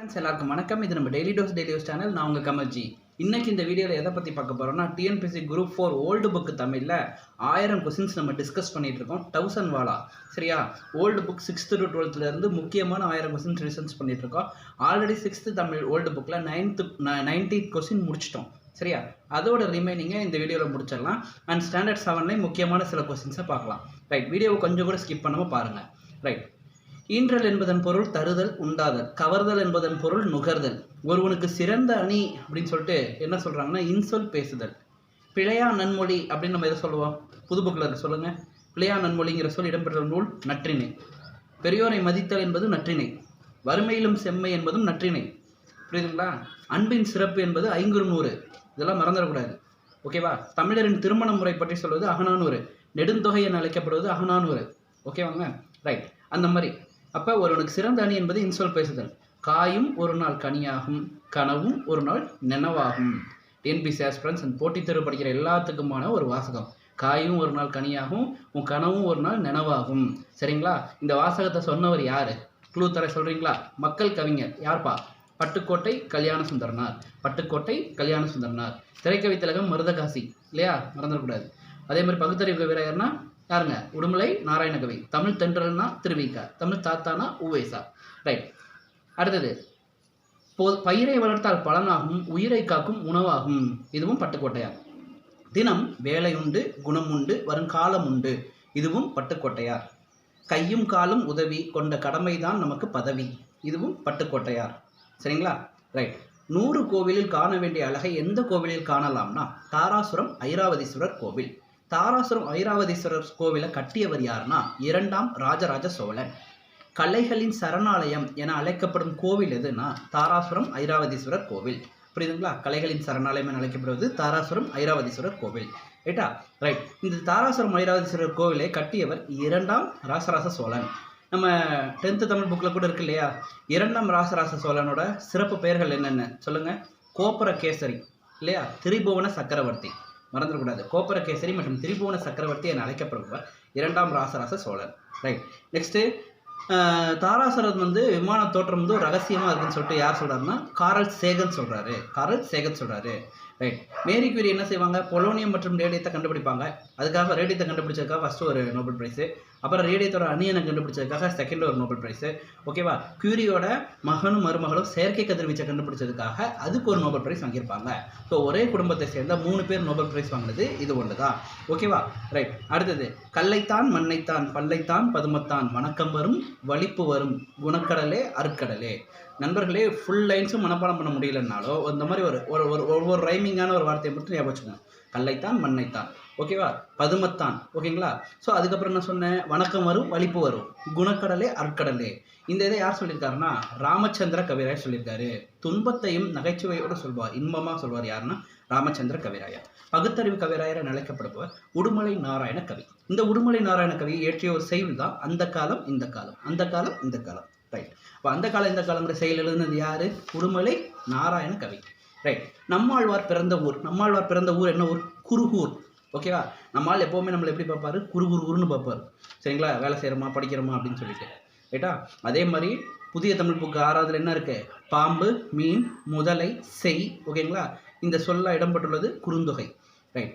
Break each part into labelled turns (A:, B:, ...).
A: Friends எல்லாருக்கும் வணக்கம். இது நம்ம டெய்லி டோஸ் சேனல். நான் உங்கள் கமல்ஜி. இன்னைக்கு இந்த வீடியோவில் எதை பற்றி பார்க்க போகிறோம்னா, டிஎன்பிஎஸ்சி குரூப் 4 ஓல்டு புக்கு தமிழில் 1000 கொஸ்டின்ஸ் நம்ம டிஸ்கஸ் பண்ணிட்டு இருக்கோம். 1000 வாலா சரியா. Old book 6th to 12th இருந்து முக்கியமான 1000 கொஸ்டின்ஸ் ரிசர்ச் பண்ணிட்டு இருக்கோம். ஆல்ரெடி 6th தமிழ் ஓல்டு புக்கில் 90th கொஸ்டின் முடிச்சிட்டோம் சரியா. அதோட ரிமைனிங்கை இந்த வீடியோவில் முடிச்சிடலாம். அண்ட் ஸ்டாண்டர்ட் 7லேயும் முக்கியமான சில கொஸ்டின்ஸை பார்க்கலாம். ரைட், வீடியோவை கொஞ்சம் கூட ஸ்கிப் பண்ணாமல் பாருங்கள். ரைட், ஈன்றல் என்பதன் பொருள் தருதல் உண்டாதல், கவர்தல் என்பதன் பொருள் நுகர்தல். ஒருவனுக்கு சிறந்த அணி அப்படின்னு சொல்லிட்டு என்ன சொல்றாங்கன்னா இன்சொல் பேசுதல். பிழையா நன்மொழி அப்படின்னு நம்ம எதை சொல்லுவோம்? புது புக்கில் இருக்கு சொல்லுங்க. பிழையா நன்மொழிங்கிற சொல் இடம்பெற்ற நூல் நற்றிணை. பெரியோரை மதித்தல் என்பது நற்றிணை. வறுமையிலும் செம்மை என்பதும் நற்றிணை. புரியுதுங்களா? அன்பின் சிறப்பு என்பது 500. இதெல்லாம் மறந்துடக்கூடாது ஓகேவா. தமிழரின் திருமண முறை பற்றி சொல்வது அகநானூறு. நெடுந்தொகை என அழைக்கப்படுவது அகநானூறு. ஓகேவாங்க. ரைட், அந்த மாதிரி அப்போ ஒருவனுக்கு சிறந்த அணி என்பது இன்சொல் பேசுதல். காயும் ஒரு நாள் கனியாகும், கனவும் ஒரு நாள் நினைவாகும். டிஎன்பிஎஸ்சி ஆஸ்பிரண்ட்ஸ் அண்ட் போட்டித் தேர்வு படிக்கிற எல்லாத்துக்குமான ஒரு வாசகம். காயும் ஒரு நாள் கனியாகும், உன் கனவும் ஒரு நாள் நினைவாகும். சரிங்களா? இந்த வாசகத்தை சொன்னவர் யாரு? க்ளூ தர சொல்றீங்களா? மக்கள் கவிஞர் யார்ப்பா? பட்டுக்கோட்டை கல்யாண சுந்தரனார். பட்டுக்கோட்டை கல்யாண சுந்தரனார். திரைக்கவி திலகம் மருதகாசி இல்லையா, மறந்துடக்கூடாது. அதே மாதிரி பகுத்தறிவு கவிராயர்னா யாருங்க? உடுமலை நாராயணகவி. தமிழ் தென்றல்னா திருவிக்கா. தமிழ் தாத்தானா உவேசா. ரைட், அடுத்தது பயிரை வளர்த்தால் பலனாகும், உயிரை காக்கும் உணவாகும். இதுவும் பட்டுக்கோட்டையார். தினம் வேலை உண்டு, குணம் உண்டு, வருங்காலம் உண்டு. இதுவும் பட்டுக்கோட்டையார். கையும் காலும் உதவி கொண்ட கடமைதான் நமக்கு பதவி. இதுவும் பட்டுக்கோட்டையார். சரிங்களா? ரைட், 100 கோவிலில் காண வேண்டிய அழகை எந்த கோவிலில் காணலாம்னா தாராசுரம் ஐராவதீஸ்வரர் கோவில். தாராசுரம் ஐராவதீஸ்வரர் கோவிலை கட்டியவர் யாருன்னா 2ஆம் ராஜராஜ சோழன். கலைகளின் சரணாலயம் என அழைக்கப்படும் கோவில் எதுனா தாராசுரம் ஐராவதீஸ்வரர் கோவில். புரியுதுங்களா? கலைகளின் சரணாலயம் என அழைக்கப்படுவது தாராசுரம் ஐராவதீஸ்வரர் கோவில். ரைட்டா? ரைட், இந்த தாராசுரம் ஐராவதீஸ்வரர் கோவிலை கட்டியவர் 2ஆம் ராசராச சோழன். நம்ம 10th தமிழ் புக்கில் கூட இருக்கு இல்லையா? 2ஆம் ராசராச சோழனோட சிறப்பு பெயர்கள் என்னென்ன சொல்லுங்க? கோப்பரகேசரி இல்லையா, திரிபுவன சக்கரவர்த்தி. மறந்துடக்கூடாது. கோப்பரகேசரி மற்றும் திரிபுவன சக்கரவர்த்தி என அழைக்கப்படுவார் 2ஆம் ராசராச சோழன். ரைட், நெக்ஸ்ட்டு தாராசுரம் விமான தோற்றம் ஒரு ரகசியமாக இருக்குன்னு சொல்லிட்டு யார் சொல்கிறாருன்னா காரல் சேகன் சொல்கிறாரு. காரல் சேகன் சொல்கிறாரு. ரைட், மேரி கியூரி என்ன செய்வாங்க? பொலோனியம் மற்றும் ரேடியத்தை கண்டுபிடிப்பாங்க. அதுக்காக ரேடியத்தை கண்டுபிடிச்சதுக்காக ஃபஸ்ட்டு ஒரு நோபல் ப்ரைஸு, அப்புறம் ரேடியத்தோட அணியனை கண்டுபிடிச்சதுக்காக செகண்ட் ஒரு நோபல் ப்ரைஸு. ஓகேவா? கியூரியோட மகனும் மருமகளும் செயற்கை கதிர்வீச்சை கண்டுபிடிச்சதுக்காக அதுக்கு ஒரு நோபல் ப்ரைஸ் வாங்கியிருப்பாங்க. ஸோ ஒரே குடும்பத்தை சேர்ந்த 3 பேர் நோபல் ப்ரைஸ் வாங்கினது இது ஒன்று தான். ஓகேவா? ரைட், அடுத்தது கல்லைத்தான் மண்ணைத்தான் பல்லைத்தான் பதுமத்தான் வணக்கம் வரும் வலிப்பு வரும் குணக்கடலே அருக்கடலே. நண்பர்களே, ஃபுல் லைன்ஸும் மனப்பாடம் பண்ண முடியலன்னாலோ இந்த மாதிரி ஒவ்வொரு ரைமிங்கான ஒரு வார்த்தையை மட்டும் ஞாபகம் வச்சுக்கோங்க. கல்லைத்தான் மண்ணைத்தான் ஓகேவா, பதுமத்தான் ஓகேங்களா. ஸோ அதுக்கப்புறம் என்ன சொன்னேன்? வணக்கம் வரும் வலிப்பு வரும் குணக்கடலே அருட்கடலே. இந்த இதை யார் சொல்லியிருக்காருன்னா ராமச்சந்திர கவிராயர் சொல்லியிருக்காரு. துன்பத்தையும் நகைச்சுவையோடு சொல்வார், இன்பமாக சொல்வார். யாருன்னா ராமச்சந்திர கவிராயர். பகுத்தறிவு கவிராயர் என அழைக்கப்படுபவர் உடுமலை நாராயண கவி. இந்த உடுமலை நாராயண கவி இயற்றிய ஒரு செயல் தான் அந்த காலம் இந்த காலம், அந்த காலம் இந்த காலம். ரைட், இப்போ அந்த காலம் இந்த காலங்கிற செயல் எழுதுனது யாரு? உடுமலை நாராயண கவி. ரைட், நம்மாழ்வார் பிறந்த ஊர். நம்மாழ்வார் பிறந்த ஊர் என்ன ஊர்? குருகூர். ஓகேவா? நம்மால் எப்போவுமே நம்மளை எப்படி பார்ப்பாரு? குருகுருன்னு பார்ப்பார். சரிங்களா? வேலை செய்கிறோமா படிக்கிறோமா அப்படின்னு சொல்லிட்டு. ரைட்டா? அதே மாதிரி புதிய தமிழ் புக்கு 6வதுல என்ன இருக்கு? பாம்பு, மீன், முதலை, செய். ஓகேங்களா? இந்த சொல்ல இடம்பெற்றுள்ளது குறுந்தொகை. ரைட்,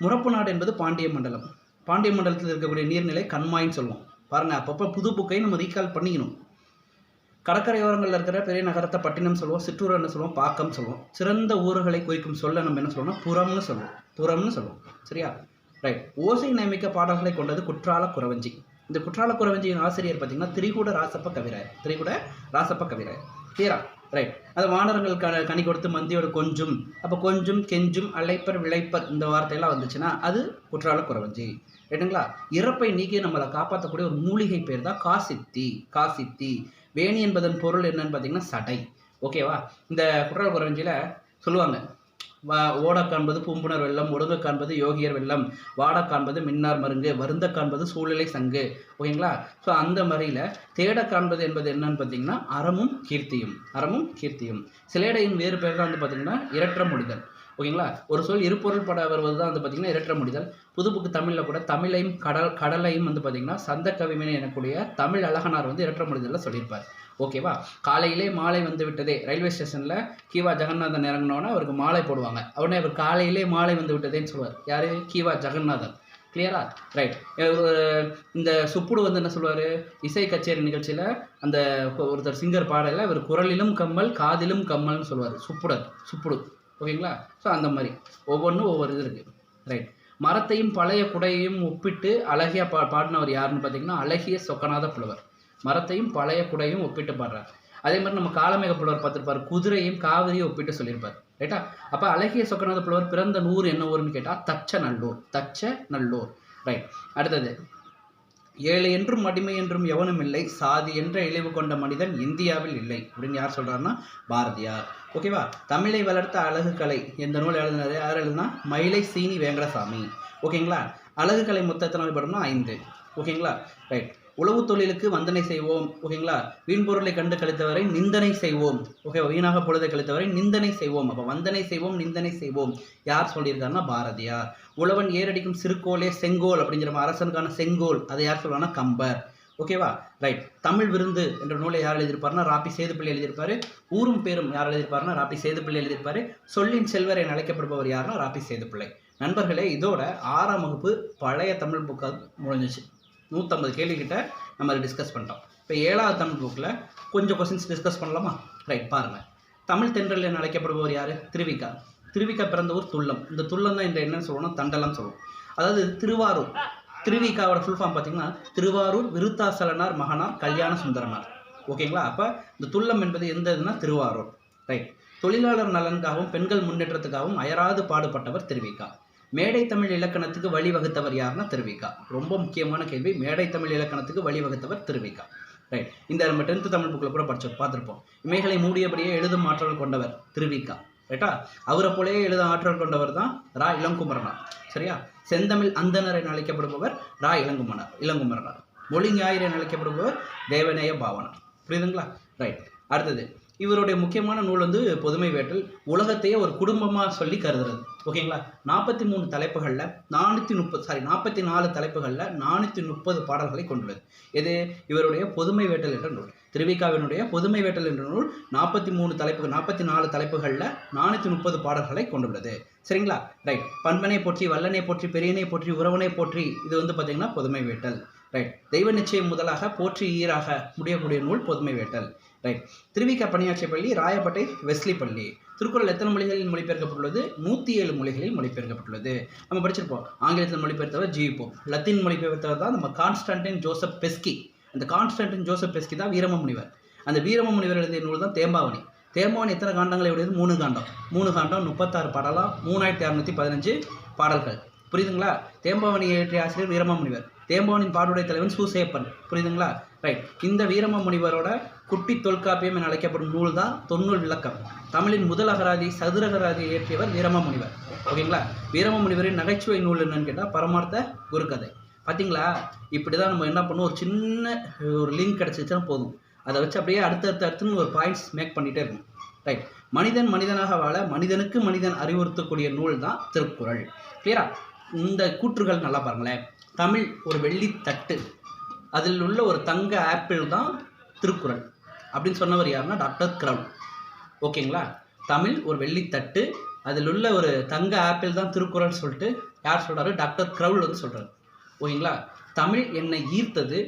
A: முரப்பு நாடு என்பது பாண்டிய மண்டலம். பாண்டிய மண்டலத்தில் இருக்கக்கூடிய நீர்நிலை கண்மாயின்னு சொல்லுவோம். பாருங்க, அப்பப்போ புது புக்கை நம்ம ரீகால் பண்ணிக்கணும். கடற்கரையோரங்களில் இருக்கிற பெரிய நகரத்தை பட்டினம் சொல்லுவோம், சிற்றூர் என்ன சொல்லுவோம், பாக்கம் சொல்லுவோம். சிறந்த ஊர்களை குறிக்கும் சொல்ல நம்ம என்ன சொல்லுவோம்னா புறம்னு சொல்லுவோம். புறம்னு சொல்லுவோம். சரியா? ரைட், ஓசை நியமிக்க பாடல்களை கொண்டது குற்றால குறவஞ்சி. இந்த குற்றால குறவஞ்சியின் ஆசிரியர் பார்த்தீங்கன்னா திரிகூட ராசப்ப கவிராயர். திரிகூட ராசப்ப கவிராயர். கிளியரா? ரைட், அது வானரங்கள் கனி கொடுத்து மந்தியோட கொஞ்சும், அப்போ கொஞ்சும் கெஞ்சும் அழைப்பர் விளைப்பர் இந்த வார்த்தையெல்லாம் வந்துச்சுன்னா அது குற்றால குறவஞ்சி. ரைட்டுங்களா? இறப்பை நீக்கி நம்மளை காப்பாற்றக்கூடிய ஒரு மூலிகை பேர் தான் காசித்தி. காசித்தி. வேணி என்பதன் பொருள் என்னன்னு பார்த்தீங்கன்னா சடை. ஓகேவா? இந்த குற்றால குறவஞ்சியில் சொல்லுவாங்க, ஓட காண்பது பூம்புணர் வெள்ளம், ஒடுங்க காண்பது யோகியர் வெள்ளம், வாட காண்பது மின்னார் மருங்கு, வருந்த காண்பது சூழ்நிலை சங்கு. ஓகேங்களா? ஸோ அந்த மாதிரியில் தேட காண்பது என்பது என்னன்னு பார்த்தீங்கன்னா அறமும் கீர்த்தியும். அறமும் கீர்த்தியும். சிலேடையின் வேறு பேர் தான் பார்த்தீங்கன்னா இரற்ற முடிதல். ஓகேங்களா? ஒரு சொல் இருபொருள் பட வருவது தான் பார்த்தீங்கன்னா இரற்ற முடிதல். புது புக்கு தமிழில் கூட தமிழையும் கடலையும் பார்த்தீங்கன்னா சந்த கவிமணி எனக்கூடிய தமிழ் அழகனார் இரற்ற முடிதலில் சொல்லியிருப்பார். ஓகேவா? காலையிலே மாலை வந்து விட்டதே, ரயில்வே ஸ்டேஷனில் கீவா ஜெகநாதன் இறங்கினோன்னா அவருக்கு மாலை போடுவாங்க. உடனே அவர் காலையிலே மாலை வந்து விட்டதேன்னு சொல்லுவார். யார்? கீவா ஜெகநாதன். கிளியரா? ரைட். இந்த சுப்புடு வந்து என்ன சொல்லுவார்? இசை கச்சேரி நிகழ்ச்சியில் அந்த ஒருத்தர் சிங்கர் பாடல இவர் குரலிலும் கம்மல் காதிலும் கம்மல்னு சொல்லுவார். சுப்புடு. ஓகேங்களா? ஸோ அந்த மாதிரி ஒவ்வொன்றும் ஒவ்வொரு இது இருக்குது. ரைட். மரத்தையும் பழைய குடையையும் ஒப்பிட்டு அழகிய பாடினவர் யாருன்னு பார்த்தீங்கன்னா அழகிய சொக்கநாத புலவர். மரத்தையும் பழைய குடையும் ஒப்பிட்டு பாடுறார். அதே மாதிரி நம்ம காலமேக புலவர் பார்த்துருப்பார், குதிரையும் காவிரியும் ஒப்பிட்டு சொல்லியிருப்பார். ரைட்டா? அப்போ அழகிய சொக்கநாத புலவர் பிறந்த ஊர் என்ன ஊர்னு கேட்டால் தச்சநல்லூர். ரைட். அடுத்தது, ஏழை என்றும் அடிமை என்றும் எவனும் இல்லை, சாதி என்ற இழிவு கொண்ட மனிதன் இந்தியாவில் இல்லை அப்படின்னு யார் சொல்கிறாருன்னா பாரதியார். ஓகேவா? தமிழை வளர்த்த அழகு கலை எந்த நூல் எழுதினாரு? யார் எழுதுனா? மயிலை சீனி வேங்கடசாமி. ஓகேங்களா? அழகு கலை மொத்தத்தினால் படம்னா 5. ஓகேங்களா? ரைட். உழவு தொழிலுக்கு வந்தனை செய்வோம். ஓகேங்களா? வீண்பொருளை கண்டு கழித்தவரை நிந்தனை செய்வோம். ஓகே, வீணாக பொழுதை கழித்தவரை நிந்தனை செய்வோம். அப்போ வந்தனை செய்வோம், நிந்தனை செய்வோம் யார் சொல்லியிருக்காருன்னா பாரதியார். உழவன் ஏரடிக்கும் சிறுகோலே செங்கோல் அப்படிங்கிற அரசனுக்கான செங்கோல் அதை யார் சொல்லுவாங்கன்னா கம்பர். ஓகேவா? ரைட். தமிழ் விருந்து என்ற நூலை யார் எழுதியிருப்பாருன்னா ராபி சேதுப்பிள்ளை எழுதியிருப்பாரு. ஊரும் பேரும் யார் எழுதியிருப்பாருன்னா ராபி சேதுப்பிள்ளை எழுதியிருப்பாரு. சொல்லின் செல்வர் என அழைக்கப்படுபவர் யாருன்னா ராபி சேதுப்பிள்ளை. நண்பர்களே, இதோட 6ஆம் வகுப்பு பழைய தமிழ் புக்காக முடிஞ்சிச்சு. 150 கேள்விக்கிட்ட நம்ம அதை டிஸ்கஸ் பண்ணிட்டோம். இப்போ 7ஆவது தமிழ் புக்கில் கொஞ்சம் கொஸ்டின்ஸ் டிஸ்கஸ் பண்ணலாமா? ரைட். பாருங்கள். தமிழ் தென்றல் என அழைக்கப்படுபவர் யார்? திருவிக்கா பிறந்த ஊர் துல்லம். இந்த துல்லம் தான் இந்த என்னன்னு சொல்லுவோம்னா தண்டலம் சொல்லுவோம். அதாவது திருவாரூர். திருவிக்காவோட ஃபுல் ஃபார்ம் பார்த்தீங்கன்னா திருவாரூர் விருத்தாசலனார் மகனார் கல்யாண சுந்தரனார். ஓகேங்களா? அப்போ இந்த துல்லம் என்பது எந்த இதுனா திருவாரூர். ரைட். தொழிலாளர் நலனுக்காகவும் பெண்கள் முன்னேற்றத்துக்காகவும் அயராது பாடுபட்டவர் திருவிக்கா. மேடை தமிழ் இலக்கணத்துக்கு வழிவகுத்தவர் யாருன்னா திருவிக்கா. ரொம்ப முக்கியமான கேள்வி. மேடை தமிழ் இலக்கணத்துக்கு வழிவகுத்தவர் திருவிக்கா. ரைட். இந்த நம்ம 10th தமிழ் புக்கில் கூட பார்த்துருப்போம். இமைகளை மூடியபடியே எழுதும் ஆற்றல் கொண்டவர் திருவிக்கா. ரைட்டா? அவரை போலேயே எழுதும் ஆற்றல் கொண்டவர் தான் ரா இளங்குமரனார். சரியா? செந்தமிழ் அந்தனர் என அழைக்கப்படுபவர் ரா இளங்குமரனார். மொழி ஞாயிறு என அழைக்கப்படுபவர் தேவநேய பாவனார். புரியுதுங்களா? ரைட். அடுத்தது, இவருடைய முக்கியமான நூல் வந்து பொதுமை வேட்டல். உலகத்தையே ஒரு குடும்பமாக சொல்லி கருதுறது. ஓகேங்களா? 43 தலைப்புகளில் 44 தலைப்புகளில் 430 பாடல்களை கொண்டுள்ளது. இது இவருடைய பொதுமை வேட்டல் என்ற நூல். திருவிக்காவினுடைய பொதுமை வேட்டல் என்ற நூல் 44 தலைப்புகளில் 430 பாடல்களை கொண்டுள்ளது. சரிங்களா? ரைட். பண்பனை போற்றி, வல்லனை போற்றி, பெரியனை போற்றி, உறவனை போற்றி, இது வந்து பார்த்தீங்கன்னா பொதுமை வேட்டல். ரைட். தெய்வ நிச்சயம் முதலாக போற்றி ஈராக முடியக்கூடிய நூல் பொதுமை வேட்டல். ரைட். திருவிக்கா பணியாற்றிய பள்ளி ராயப்பேட்டை வெஸ்லி பள்ளி. திருக்குறள் எத்தனை மொழிகளில் மொழிபெயர்க்கப்பட்டுள்ளது? 107 மொழிகளில் மொழிபெயர்க்கப்பட்டுள்ளது. நம்ம படிச்சிருப்போம். ஆங்கிலத்தில் மொழிபெயர்த்தவர் ஜி போ. லத்தீன் மொழிபெயர்த்தவர் தான் நம்ம கான்ஸ்டன்டைன் ஜோசப் பெஸ்கி. அந்த கான்ஸ்டன்டைன் ஜோசப் பெஸ்கி தான் வீரம முனிவர். அந்த வீரம முனிவர் எழுதிய நூல் தான் தேம்பாவணி. தேம்பாவணி எத்தனை காண்டங்களை உடையது? 3 காண்டம். 3 காண்டம் 36 பாடலாம், 3615 பாடல்கள். புரியுதுங்களா? தேம்பாவணி இயற்றிய ஆசிரியர் வீரம முனிவர். தேம்பாவனின் பாடுடைய தலைவன் சூசேப்பன். புரியுதுங்களா? ரைட். இந்த வீரம முனிவரோட குட்டி தொல்காப்பியம் என அழைக்கப்படும் நூல் தான் தொன்னூல் விளக்கம். தமிழின் முதல் அகராதி சதுரகராதி இயற்றியவர் வீரம முனிவர். ஓகேங்களா? வீரம முனிவரின் நகைச்சுவை நூல் என்னன்னு கேட்டால் பரமார்த்த குருக்கதை. பார்த்தீங்களா? இப்படி தான் நம்ம என்ன பண்ணுவோம், ஒரு சின்ன ஒரு லிங்க் கிடச்சிச்சுன்னா போதும், அதை வச்சு அப்படியே அடுத்தடுத்துன்னு ஒரு பாயிண்ட்ஸ் மேக் பண்ணிகிட்டே இருக்கும். ரைட். மனிதன் மனிதனாக வாழ மனிதனுக்கு மனிதன் அறிவுறுத்தக்கூடிய நூல் தான் திருக்குறள். கிளியரா? இந்த கூற்றுகள் நல்லா பாருங்களேன். தமிழ் ஒரு வெள்ளி தட்டு, அதில் உள்ள ஒரு தங்க ஆப்பிள் தான் திருக்குறள் அப்படின்னு சொன்னவர் யாருன்னா டாக்டர் கிரவுல். ஓகேங்களா? தமிழ் ஒரு வெள்ளி தட்டு, அதில் உள்ள ஒரு தங்க ஆப்பிள் தான் திருக்குறள் சொல்லிட்டு யார் சொல்கிறாரு? டாக்டர் கிரவுல் வந்து சொல்கிறார். ஓகேங்களா? தமிழ் என்னை ஈர்த்தது,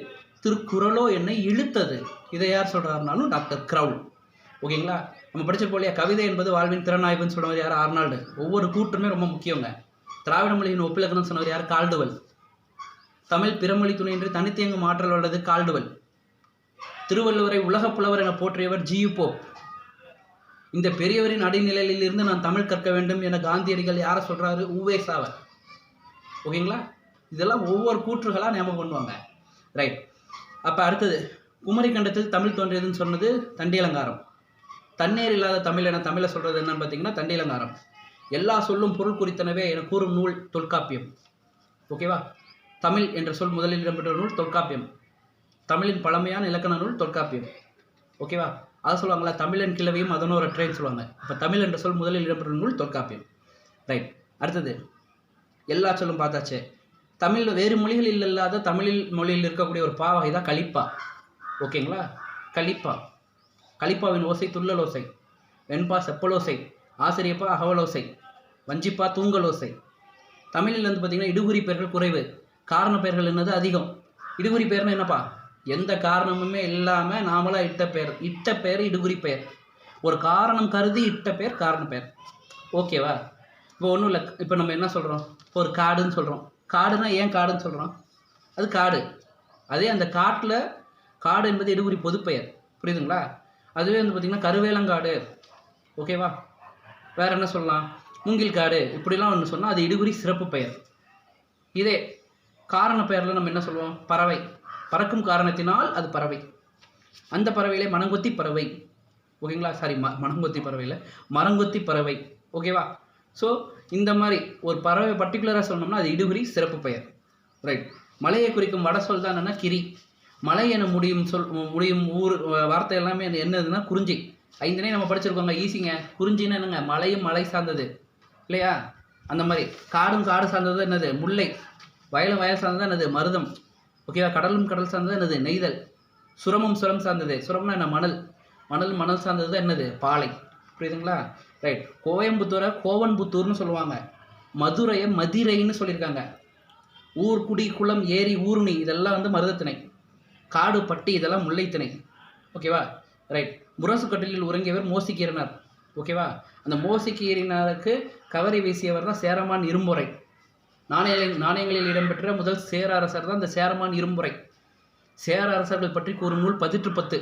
A: திருக்குறளோ என்னை இழுத்தது. இதை யார் சொல்கிறாருனாலும் டாக்டர் கிரவுல். ஓகேங்களா? நம்ம படிச்ச போலியா கவிதை என்பது வாழ்வின் திறனாய்வுன்னு சொன்னவர் யார்? ஆர்னால்டு. ஒவ்வொரு கூற்றுமே ரொம்ப முக்கியங்க. திராவிட மொழியின் ஒப்பிலக்கணம் சொன்னவர் யார்? கால்டுவல். தமிழ் பிறமொழி துணையின்றி தனித்தியங்கும் ஆற்றல் உள்ளது, கால்டுவல். திருவள்ளுவரை உலக புலவர் என போற்றியவர் ஜி போப். இந்த பெரியவரின் அடிநிலையில் இருந்து நான் தமிழ் கற்க வேண்டும் என காந்தியடிகள் யாரை சொல்றாரு? உவேசாவர். ஓகேங்களா? இதெல்லாம் ஒவ்வொரு கூற்றுகளாக ஞாபகம் பண்ணுவாங்க. ரைட். அப்போ அடுத்தது, குமரி கண்டத்தில் தமிழ் தோன்றியதுன்னு சொன்னது தண்டியலங்காரம். தண்ணீர் இல்லாத தமிழ் என தமிழை சொல்றது என்னன்னு பார்த்தீங்கன்னா தண்டியலங்காரம். எல்லா சொல்லும் பொருள் குறித்தனவே என கூறும் நூல் தொல்காப்பியம். ஓகேவா? தமிழ் என்ற சொல் முதலில் இடம்பெற்ற நூல் தொல்காப்பியம். தமிழின் பழமையான இலக்கண நூல் தொல்காப்பியம். ஓகேவா? அதை சொல்லுவாங்களா, தமிழன் கிழவியும் அதனோர் அற்றைன்னு சொல்லுவாங்க. இப்போ தமிழ் என்ற சொல் முதலில் இடம்பெற்ற நூல் தொல்காப்பியம். ரைட். அடுத்தது, எல்லா சொல்லும் பார்த்தாச்சு. தமிழ் வேறு மொழிகளில் இல்லாத தமிழில் மொழியில் இருக்கக்கூடிய ஒரு பாவகை தான் கலிப்பா. ஓகேங்களா? கலிப்பா. கலிப்பாவின் ஓசை துள்ளல் ஓசை, வெண்பா செப்பலோசை, ஆசிரியப்பா அகவலோசை, வஞ்சிப்பா தூங்கலோசை. தமிழில் வந்து பார்த்திங்கன்னா இடுகுறி பெயர்கள் குறைவு, காரண பெயர்கள் என்னது அதிகம். இடுகுறி பெயர்னு என்னப்பா, எந்த காரணமுமே இல்லாமல் நாமளாக இட்ட பெயர் இடுகுறி பெயர். ஒரு காரணம் கருதி இட்ட பெயர் காரண பெயர். ஓகேவா? இப்போ ஒன்றும் இல்லை, இப்போ நம்ம என்ன சொல்கிறோம், ஒரு காடுன்னு சொல்கிறோம். காடுனா ஏன் காடுன்னு சொல்கிறோம், அது காடு. அதே அந்த காட்டில் காடு என்பது இடுகுறி பொதுப்பெயர், புரியுதுங்களா? அதுவே வந்து பார்த்திங்கன்னா கருவேலங்காடு, ஓகேவா? வேறு என்ன சொல்லலாம், மூங்கில் காடு, இப்படிலாம் ஒன்று சொன்னால் அது இடுகுறி சிறப்பு பெயர். இதே காரண பெயரில் நம்ம என்ன சொல்லுவோம், பறவை, பறக்கும் காரணத்தினால் அது பறவை. அந்த பறவையிலே மனங்கொத்தி பறவை, ஓகேங்களா? சாரி, மனங்கொத்தி பறவையில் மரங்கொத்தி பறவை, ஓகேவா? ஸோ இந்த மாதிரி ஒரு பறவை பர்டிகுலராக சொன்னோம்னா அது இடுகுறி சிறப்பு பெயர், ரைட்? மலையை குறிக்கும் வட சொல் தான் என்னென்னா கிரி. மலை என முடியும் ஊர் வார்த்தை எல்லாமே என்னதுன்னா குறிஞ்சி. 5 நம்ம படிச்சிருக்கோங்க, ஈஸிங்க. குறிஞ்சின்னு என்னங்க, மலையும் மலை சார்ந்தது இல்லையா? அந்த மாதிரி காடும் காடு சார்ந்தது என்னது, முல்லை. வயலும் வயல் சார்ந்தது என்னது, மருதம், ஓகேவா? கடலும் கடல் சார்ந்தது என்னது, நெய்தல். சுரமும் சுரம் சார்ந்தது, சுரம்னா என்ன, மணல். மணல் சார்ந்தது என்னது, பாலை. புரியுதுங்களா? ரைட். கோயம்புத்தூரை கோவன்புத்தூர்னு சொல்லுவாங்க, மதுரையை மதிரைன்னு சொல்லியிருக்காங்க. ஊர், குடி, குளம், ஏரி, ஊருணி இதெல்லாம் வந்து மருதத்திணை. காடு, பட்டி இதெல்லாம் முல்லைத்திணை, ஓகேவா? ரைட். முரசு கட்டிலில் உறங்கியவர் மோசிக்கீரனார், ஓகேவா? அந்த மோசிக்கீரனாருக்கு கவரி வீசியவர் தான் சேரமான் இரும்புரை. நாணயங்களில் இடம்பெற்ற முதல் சேர அரசர் தான் இந்த சேரமான் இரும்புரை. சேர அரசர்கள் பற்றி கூறும் நூல் 18.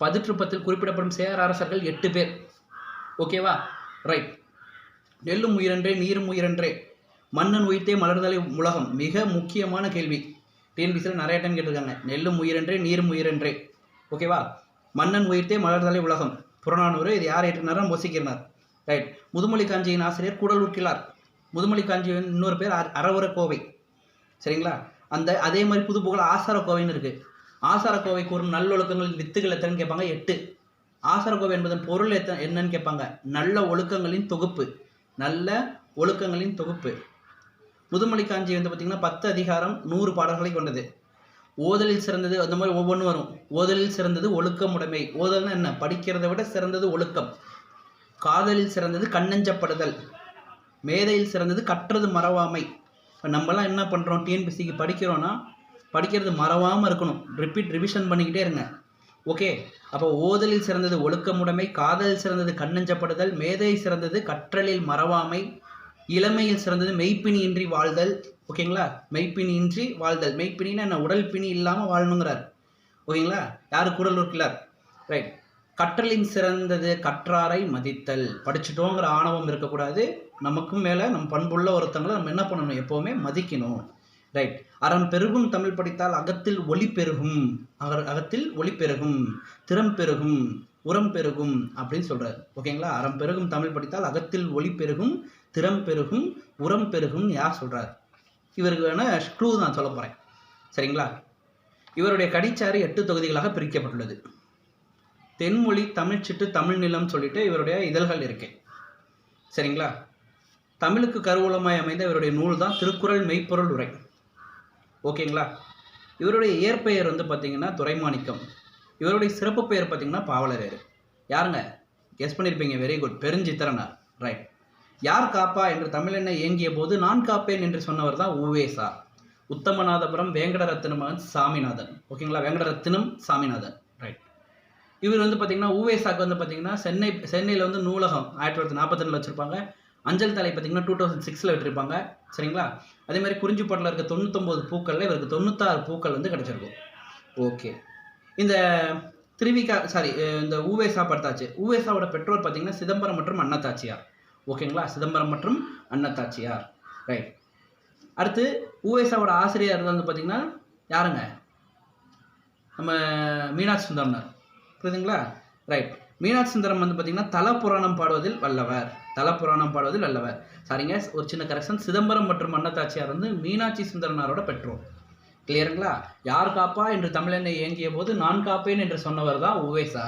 A: 18 குறிப்பிடப்படும் சேர அரசர்கள் 8 பேர், ஓகேவா? ரைட். நெல்லும் உயிரன்றே நீரும் உயிரன்றே, மன்னன் உயிர்த்தே மலர்தலை உலகம். மிக முக்கியமான கேள்வி, டிஎன்பிசியில் நிறைய டைம் கேட்டிருக்காங்க. நெல்லும் உயிரன்றே நீரும் உயிரன்றே, ஓகேவா? மன்னன் உயிர்த்தே மலர்தலை உலகம், புறநானூறு. இது யார் ஏற்றினாரா, மோசிக்கிறனார், ரைட். முதுமொழி காஞ்சியின் ஆசிரியர் கூடலூர் கிழார். முதுமொழி காஞ்சியின் இன்னொரு பேர் அறவுரை கோவை, சரிங்களா? அதே மாதிரி புதுப்புகழ் ஆசாரக்கோவைன்னு இருக்குது. ஆசாரக்கோவை கூறும் நல்லொழுக்கங்களின் வித்துகள் எத்தனைன்னு கேட்பாங்க, 8. ஆசாரக்கோவை என்பதன் பொருள் என்னன்னு கேட்பாங்க, நல்ல ஒழுக்கங்களின் தொகுப்பு. நல்ல ஒழுக்கங்களின் தொகுப்பு. முதுமொழி காஞ்சி வந்து பார்த்திங்கன்னா 10 அதிகாரம் 100 பாடல்களை கொண்டது. ஓதலில் சிறந்தது, அந்த மாதிரி ஒவ்வொன்றும் வரும். ஓதலில் சிறந்தது ஒழுக்கமுடைமை. ஓதல்னா என்ன, படிக்கிறதை விட சிறந்தது ஒழுக்கம். காதலில் சிறந்தது கண்ணஞ்சப்படுதல். மேதையில் சிறந்தது கற்றது மறவாமை. இப்போ நம்மலாம் என்ன பண்ணுறோம், டிஎன்பிசிக்கு படிக்கிறோன்னா படிக்கிறது மறவாமல் இருக்கணும், ரிவிஷன் பண்ணிக்கிட்டே இருங்க, ஓகே? அப்போ ஓதலில் சிறந்தது ஒழுக்கமுடைமை, காதலில் சிறந்தது கண்ணஞ்சப்படுதல், மேதை சிறந்தது கற்றலில் மறவாமை, இளமையில் சிறந்தது மெய்ப்பினியின்றி வாழ்தல், ஓகேங்களா? மெய்ப்பினியின்றி வாழ்தல். மெய்ப்பினா என்ன, உடல் பிணி இல்லாமல் வாழணுங்கிறார், ஓகேங்களா? யார், கூடலூர் கிழார், ரைட். கற்றலின் சிறந்தது கற்றாரை மதித்தல். படிச்சுட்டோங்கிற ஆணவம் இருக்கக்கூடாது, நமக்கும் மேலே நம்ம பண்புள்ள ஒருத்தங்களை நம்ம என்ன பண்ணணும், எப்போவுமே மதிக்கணும், ரைட். அறம் பெருகும் தமிழ் படித்தால் அகத்தில் ஒளி பெருகும், அகத்தில் ஒளி பெருகும், திறம் பெருகும், உரம் பெருகும் அப்படின்னு சொல்கிறார், ஓகேங்களா? அறம் பெருகும் தமிழ் படித்தால் அகத்தில் ஒளி பெருகும், திறம் பெருகும், உரம் பெருகும் யார் சொல்கிறார்? இவருக்கு வேணால் க்ளூ நான் சொல்ல போகிறேன், சரிங்களா? இவருடைய கடிச்சாறு 8 தொகுதிகளாக பிரிக்கப்பட்டுள்ளது. தென்மொழி, தமிழ்ச்சிட்டு, தமிழ் நிலம் சொல்லிட்டு இவருடைய இதழ்கள் இருக்கு, சரிங்களா? தமிழுக்கு கருவூலமாய் அமைந்த இவருடைய நூல் தான் திருக்குறள் மெய்ப்பொருள் உரை, ஓகேங்களா? இவருடைய இயற்பெயர் வந்து பார்த்திங்கன்னா துரைமாணிக்கம். இவருடைய சிறப்பு பெயர் பார்த்திங்கன்னா பாவலரேறு. யாருங்க, கெஸ் பண்ணியிருப்பீங்க, வெரி குட், பெருஞ்சித்திரனார், ரைட். யார் காப்பா என்று தமிழெண்ணை இயங்கிய போது நான் காப்பேன் என்று சொன்னவர் தான் உவேசா. உத்தமநாதபுரம் வேங்கடரத்தினம் மகன் சாமிநாதன், ஓகேங்களா? வேங்கடரத்தினம் சாமிநாதன், ரைட். இவர் வந்து பார்த்திங்கன்னா உவேசாக்கு வந்து பார்த்திங்கன்னா சென்னையில் வந்து நூலகம் 1942 வச்சுருப்பாங்க. அஞ்சல் தலை பார்த்திங்கன்னா 2006 விட்டுருப்பாங்க, சரிங்களா? அதே மாதிரி குறிஞ்சிப்பாட்டில் இருக்க 99 பூக்களில் இவருக்கு 96 பூக்கள் வந்து கிடச்சிருக்கும், ஓகே. இந்த இந்த உவேசா பார்த்தாச்சு. உவேசாவோட பெற்றோர் பார்த்திங்கன்னா சிதம்பரம் மற்றும் அன்னத்தாச்சியார், ஓகேங்களா? சிதம்பரம் மற்றும் அன்னத்தாச்சியார், ரைட். அடுத்து உவேசாவோட ஆசிரியர் வந்து பார்த்திங்கன்னா யாருங்க, நம்ம மீனாட்சி சுந்தரனார், புரியுதுங்களா? ரைட். மீனாட்சி சுந்தரம் வந்து பார்த்திங்கன்னா தலப்புராணம் பாடுவதில் வல்லவர். சாரிங்க, ஒரு சின்ன கரெக்ஷன். சிதம்பரம் மற்றும் அன்னத்தாச்சியார் வந்து மீனாட்சி சுந்தரனாரோட பெற்றோர், கிளியருங்களா? யார் காப்பா என்று தமிழெண்ணை இயங்கிய போது நான் காப்பேன் என்று சொன்னவர் தான் உவேசா.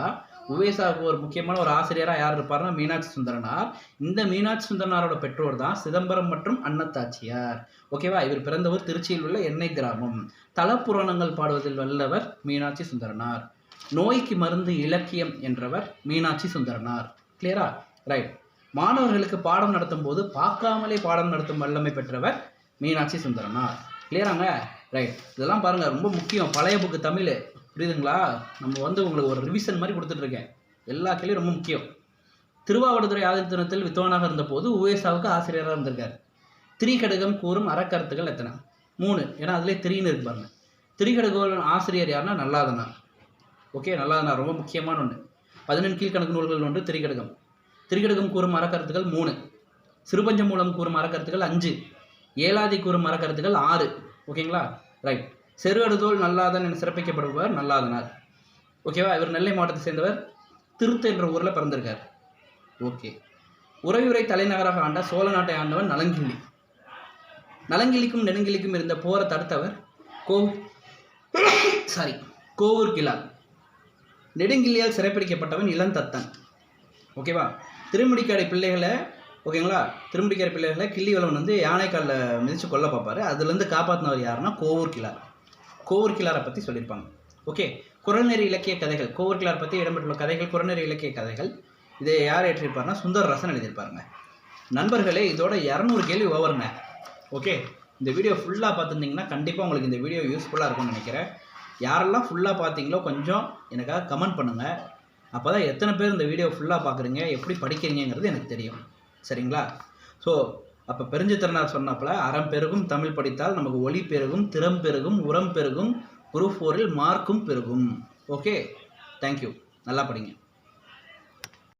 A: உவேசாவுக்கு ஒரு முக்கியமான ஒரு ஆசிரியராக யார் இருப்பார்னா மீனாட்சி சுந்தரனார். இந்த மீனாட்சி சுந்தரனாரோட பெற்றோர் தான் சிதம்பரம் மற்றும் அன்னத்தாச்சியார், ஓகேவா? இவர் பிறந்தவர் திருச்சியில் உள்ள எண்ணெய் கிராமம். தலப்புராணங்கள் பாடுவதில் வல்லவர் மீனாட்சி சுந்தரனார். நோய்க்கு மருந்து இலக்கியம் என்றவர் மீனாட்சி சுந்தரனார். கிளியரா? ரைட். மாணவர்களுக்கு பாடம் நடத்தும் போது பார்க்காமலே பாடம் நடத்தும் வல்லமை பெற்றவர் மீனாட்சி சுந்தரனார். கிளியராங்க? ரைட். இதெல்லாம் பாருங்கள், ரொம்ப முக்கியம். பழைய புக்கு தமிழ், புரியுதுங்களா? நம்ம உங்களுக்கு ஒரு ரிவிஷன் மாதிரி கொடுத்துட்ருக்கேன். எல்லா கேள்வியும் ரொம்ப முக்கியம். திருவாவடுதுறை ஆதித்தனத்தில் வித்வானாக இருந்தபோது உவேசாவுக்கு ஆசிரியராக இருந்திருக்கார். திரிகடுகம் கூறும் அறக்கருத்துக்கள் எத்தனை? 3. ஏன்னா அதிலே திரின்னு இருக்கு பாருங்க. திரிகடுகம் ஆசிரியர் யாருன்னா நல்லாதனார். ஓகே, நல்லாதனார் ரொம்ப முக்கியமான ஒன்று. 14 கீழ்கணக்கு நூல்கள் ஒன்று திரிகடுகம். திரிகடுகம் கூறும் அறக்கருத்துக்கள் 3. சிறுபஞ்ச மூலம் கூறும் அறக்கருத்துக்கள் 5. ஏலாதி கூறும் அறக்கருத்துக்கள் 6. ஓகேங்களா? ரைட். செருவடுதோல் நல்லாதன் என சிறப்பிக்கப்படுபவர் நல்லாதனார். ஓகேவா? இவர் நெல்லை மாவட்டத்தை சேர்ந்தவர். திருத்து என்ற ஊரில் பிறந்திருக்கார். ஓகே. உறையூரை தலைநகராக ஆண்ட சோழ நாட்டை ஆண்டவன் நலங்கிள்ளி. நலங்கிள்ளிக்கும் நெடுங்கிள்ளிக்கும் இருந்த போரை தடுத்தவர் கோவூர் கிழார். நெடுங்கிள்ளியால் சிறைப்பிடிக்கப்பட்டவன் இளந்தத்தன். ஓகேவா? திருமுடிக்காடை பிள்ளைகளை, ஓகேங்களா, திருமுடிக்காடை பிள்ளைகளை கிள்ளிவளவன் யானைக்காலில் மிதித்து கொல்ல பார்ப்பாரு. அதுலேருந்து காப்பாற்றினவர் யாருன்னா கோவூர் கிழார். கோவூர் கிழாரை பற்றி சொல்லியிருப்பாங்க. ஓகே. குறள்நெறி இலக்கிய கதைகள், கோவூர் கிழார் பற்றி இடம்பெற்றுள்ள கதைகள் குறள்நெறி இலக்கிய கதைகள். இதை யார் ஏற்றிருப்பாருன்னா சுந்தரராசன் எழுதியிருப்பாருங்க. நண்பர்களே, இதோட 200 கேள்வி ஓவருங்க. ஓகே. இந்த வீடியோ ஃபுல்லாக பார்த்துருந்தீங்கன்னா கண்டிப்பாக உங்களுக்கு இந்த வீடியோ யூஸ்ஃபுல்லாக இருக்கும்னு நினைக்கிறேன். யாரெல்லாம் ஃபுல்லாக பார்த்தீங்களோ கொஞ்சம் எனக்காக கமெண்ட் பண்ணுங்கள். அப்போ தான் எத்தனை பேர் இந்த வீடியோ ஃபுல்லாக பார்க்குறீங்க, எப்படி படிக்கிறீங்கிறது எனக்கு தெரியும். சரிங்களா? ஸோ அப்போ பெருஞ்சித்திரனார் சொன்னாப்புல, அறம் பெருகும் தமிழ் படித்தால் நமக்கு ஒளி பெருகும், திறம் பெருகும், உரம் பெருகும், குரூப் 4 மார்க்கும் பெருகும். Okay, thank you. நல்லா படிங்க.